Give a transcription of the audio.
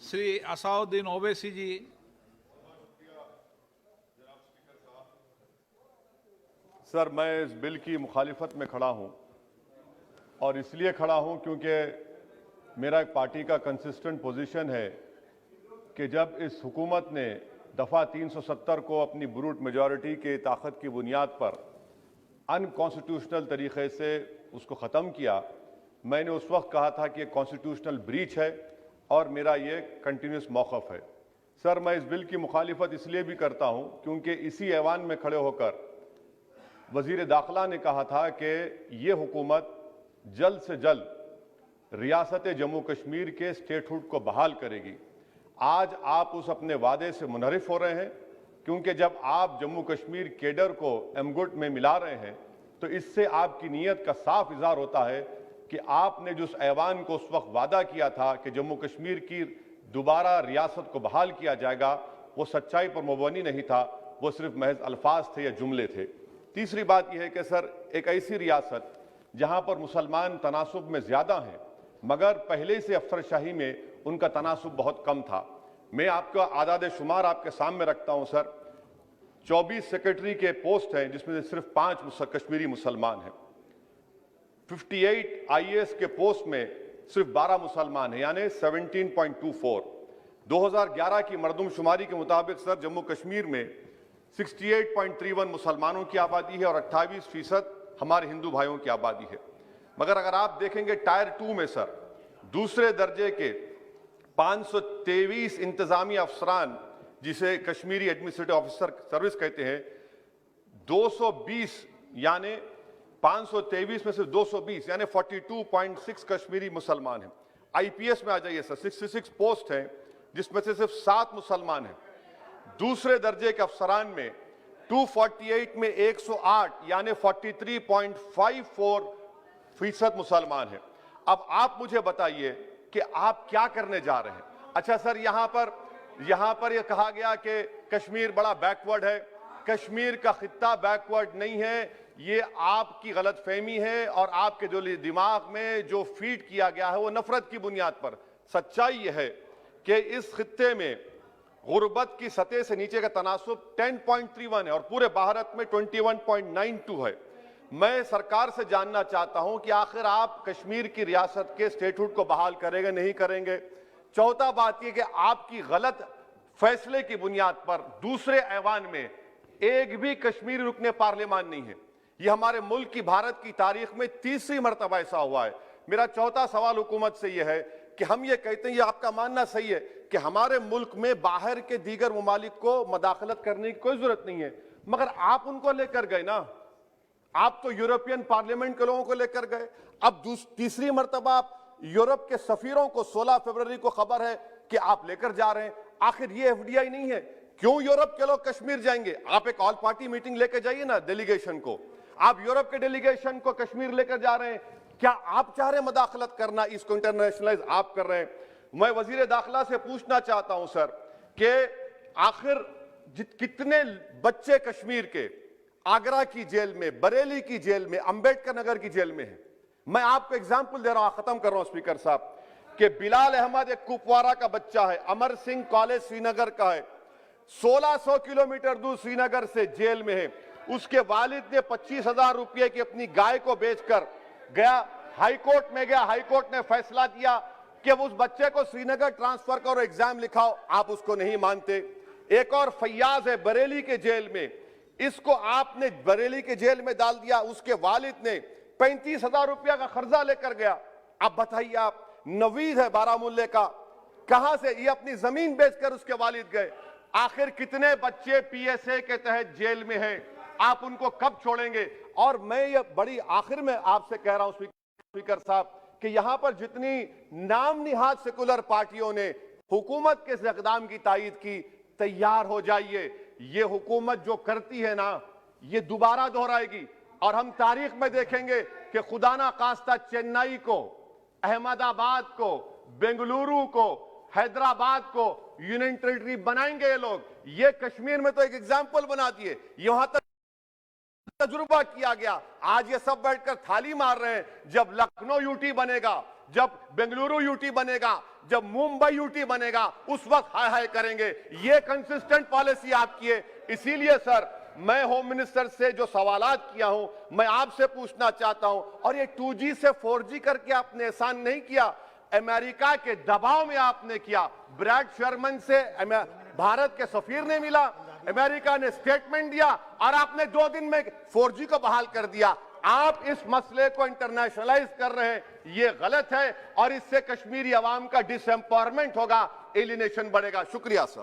श्री असाउद्दीन ओवैसी जी। Sir, मैं इस bill की मुखालिफत में खड़ा हूं और इसलिए खड़ा हूं क्योंकि मेरा एक पार्टी का कंसिस्टेंट पोजीशन है कि जब इस हुकूमत ने दफ़ा 370 को अपनी ब्रूट मेजॉरिटी के ताकत की बुनियाद पर अनकॉन्स्टिट्यूशनल तरीके से उसको ख़त्म किया, मैंने उस वक्त कहा था कि ये कॉन्स्टिट्यूशनल ब्रीच है और मेरा ये कंटिन्यूस मौक़िफ़ है। सर, मैं इस बिल की मुखालिफत इसलिए भी करता हूं क्योंकि इसी ऐवान में खड़े होकर वज़ीर दाखिला ने कहा था कि ये हुकूमत जल्द से जल्द रियासत जम्मू कश्मीर के स्टेटहुड को बहाल करेगी। आज आप उस अपने वादे से मुनहरिफ हो रहे हैं क्योंकि जब आप जम्मू कश्मीर केडर को एमगुट में मिला रहे हैं तो इससे आपकी नीयत का साफ इज़हार होता है कि आपने जो उस ऐवान को उस वक्त वादा किया था कि जम्मू कश्मीर की दोबारा रियासत को बहाल किया जाएगा, वो सच्चाई पर मबनी नहीं था, वो सिर्फ महज अल्फाज थे या जुमले थे। तीसरी बात यह है कि सर, एक ऐसी रियासत जहां पर मुसलमान तनासुब में ज़्यादा हैं मगर पहले से अफसरशाही में उनका तनासुब बहुत कम था। मैं आपका आदाद शुमार आपके सामने रखता हूं सर। 24 सेक्रेटरी के पोस्ट हैं जिसमें से सिर्फ 5 कश्मीरी मुसलमान हैं। 58 IAS के पोस्ट में सिर्फ 12 मुसलमान हैं, यानी 17.24। 2011 की मरदमशुमारी के मुताबिक सर जम्मू कश्मीर में 68.31 मुसलमानों की आबादी है और 28% हमारे हिंदू भाइयों की आबादी है। मगर अगर आप देखेंगे टायर 2 में सर दूसरे दर्जे के 523 इंतजामी अफसरान, जिसे कश्मीरी एडमिनिस्ट्रेटिव ऑफिसर सर्विस कहते हैं, 220 यानी 523 में सिर्फ 220 यानी 42.6 कश्मीरी मुसलमान हैं। IPS में आ जाइए सर, 66 पोस्ट हैं जिसमें से सिर्फ 7 मुसलमान हैं। दूसरे दर्जे के अफसरान में 248 में 108 यानी 43.54% मुसलमान हैं। अब आप मुझे बताइए कि आप क्या करने जा रहे हैं। अच्छा सर, यहां पर यह कहा गया कि कश्मीर बड़ा बैकवर्ड है। कश्मीर का खित्ता बैकवर्ड नहीं है, ये आपकी गलतफहमी है और आपके जो दिमाग में जो फीड किया गया है वो नफरत की बुनियाद पर। सच्चाई यह है कि इस खित्ते में गुर्बत की सतह से नीचे का तनासुब 10.31 है और पूरे भारत में 21.92 है। मैं सरकार से जानना चाहता हूं कि आखिर आप कश्मीर की रियासत के स्टेटहुड को बहाल करेंगे, नहीं करेंगे। चौथा बात यह कि आपकी गलत फैसले की बुनियाद पर दूसरे ऐवान में एक भी कश्मीरी रुकने पार्लियामान नहीं है। यह हमारे मुल्क की, भारत की तारीख में तीसरी मरतबा ऐसा हुआ है। मेरा चौथा सवाल हुकूमत से यह है कि हम ये कहते हैं, ये आपका मानना सही है कि हमारे मुल्क में बाहर के दीगर ममालिक को मदाखलत करने की कोई जरूरत नहीं है, मगर आप उनको लेकर गए ना, आप तो यूरोपियन पार्लियामेंट के लोगों को लेकर गए। अब तीसरी मरतबा आप यूरोप के सफीरों को 16 फरवरी को खबर है कि आप लेकर जा रहे हैं। आखिर ये FDI नहीं है, क्यों यूरोप के लोग कश्मीर जाएंगे? आप एक ऑल पार्टी मीटिंग लेकर जाइए ना डेलीगेशन को। आप यूरोप के डेलीगेशन को कश्मीर लेकर जा रहे हैं, क्या आप चाह रहे हैं मदाखलत करना? इसको इंटरनेशनलाइज आप कर रहे हैं। मैं वजीर दाखिला से पूछना चाहता हूं सर कि आखिर कितने बच्चे कश्मीर के आगरा की जेल में, बरेली की जेल में, अंबेडकर नगर की जेल में हैं। मैं आपको एग्जाम्पल दे रहा हूं, खत्म कर रहा हूं स्पीकर साहब, कि बिलाल अहमद एक कुपवारा का बच्चा है, अमर सिंह कॉलेज श्रीनगर का है, 1600 किलोमीटर दूर श्रीनगर से जेल में है। उसके वालिद ने 25,000 रुपये की अपनी गाय को बेचकर गया, हाईकोर्ट में गया, हाईकोर्ट ने फैसला दिया कि उस बच्चे को श्रीनगर ट्रांसफर करो, एग्जाम लिखाओ, आप उसको नहीं मानते। एक और फैयाज है बरेली के जेल में, इसको आपने बरेली के जेल में डाल दिया। उसके वालिद ने 35,000 रुपया का कर्जा लेकर गया। अब बताइए आप, नवीद है बारामुल्ले का, कहां से ये अपनी जमीन बेचकर उसके वालिद गए। आखिर कितने बच्चे PSA के तहत जेल में हैं, आप उनको कब छोड़ेंगे? और मैं ये बड़ी आखिर में आपसे कह रहा हूं स्पीकर साहब कि यहां पर जितनी नाम निहाद सेकुलर पार्टियों ने हुकूमत के इस इक़दाम की तायीद की, तैयार हो जाइए। ये हुकूमत जो करती है ना, ये दोबारा दोहराएगी और हम तारीख में देखेंगे कि खुदा ना खास्ता चेन्नई को, अहमदाबाद को, बेंगलुरु को, हैदराबाद को यूनियन टेरिटरी बनाएंगे ये लोग। ये कश्मीर में तो एक एग्जाम्पल बना दिए, यहां तक तजुर्बा किया गया। आज ये सब बैठकर थाली मार रहे हैं। जब लखनऊ यूटी बनेगा, जब बेंगलुरु यूटी बनेगा, جب ممبئی یوٹی بنے گا اس وقت ہائے ہائے کریں گے. یہ کنسسٹنٹ پالیسی آپ کی ہے. اسی لیے سر میں ہوم منسٹر سے جو سوالات کیا ہوں میں آپ سے پوچھنا چاہتا ہوں, اور یہ 2G سے 4G کر کے آپ نے احسان نہیں کیا, امریکہ کے دباؤ میں آپ نے کیا. بریڈ شرمن سے بھارت کے سفیر نے ملا, امریکہ نے سٹیٹمنٹ دیا اور آپ نے 2 دن میں 4G کو بحال کر دیا. آپ اس مسئلے کو انٹرنیشنلائز کر رہے ہیں, یہ غلط ہے, اور اس سے کشمیری عوام کا ڈس ایمپاورمنٹ ہوگا, ایلینیشن بڑھے گا. شکریہ سر.